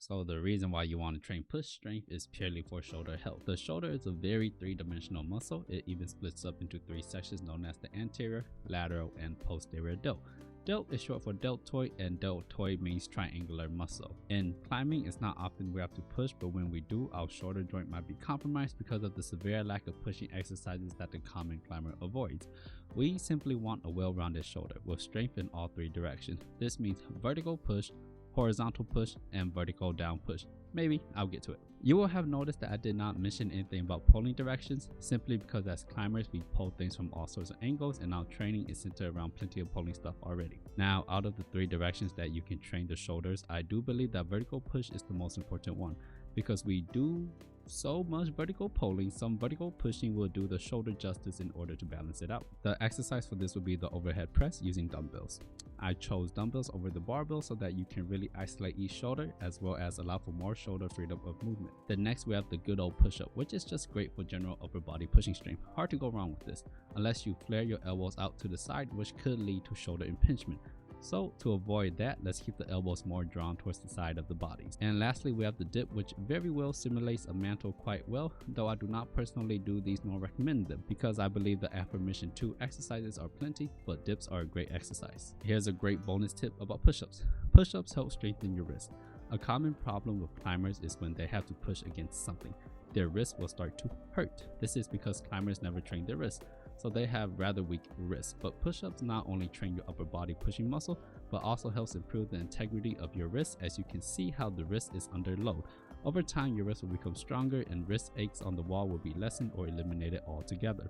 So the reason why you want to train push strength is purely for shoulder health. The shoulder is a very three-dimensional muscle. It even splits up into three sections known as the anterior, lateral, and posterior delt. Delt is short for deltoid, and deltoid means triangular muscle. In climbing, it's not often we have to push, but when we do, our shoulder joint might be compromised because of the severe lack of pushing exercises that the common climber avoids. We simply want a well-rounded shoulder with strength in all three directions. This means vertical push, horizontal push, and vertical down push. Maybe I'll get to it. You will have noticed that I did not mention anything about pulling directions, simply because as climbers we pull things from all sorts of angles, and our training is centered around plenty of pulling stuff already. Now, out of the three directions that you can train the shoulders, I do believe that vertical push is the most important one, because we do so much vertical pulling, some vertical pushing will do the shoulder justice in order to balance it out. The exercise for this would be the overhead press using dumbbells. I chose dumbbells over the barbell so that you can really isolate each shoulder, as well as allow for more shoulder freedom of movement. Then next we have the good old push-up, which is just great for general upper body pushing strength. Hard to go wrong with this, unless you flare your elbows out to the side, which could lead to shoulder impingement. So to avoid that, let's keep the elbows more drawn towards the side of the bodies. And lastly, we have the dip, which very well simulates a mantle quite well, though I do not personally do these nor recommend them, because I believe the aforementioned two exercises are plenty, but dips are a great exercise. Here's a great bonus tip about push-ups. Push-ups help strengthen your wrist. A common problem with climbers is when they have to push against something, their wrist will start to hurt. This is because climbers never train their wrist, so they have rather weak wrists. But push-ups not only train your upper body pushing muscle, but also helps improve the integrity of your wrist, as you can see how the wrist is under load. Over time, your wrist will become stronger and wrist aches on the wall will be lessened or eliminated altogether.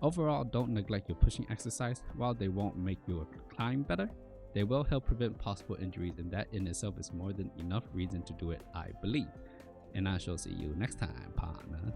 Overall, don't neglect your pushing exercise. While they won't make your climb better, they will help prevent possible injuries, and that in itself is more than enough reason to do it, I believe. And I shall see you next time, partner.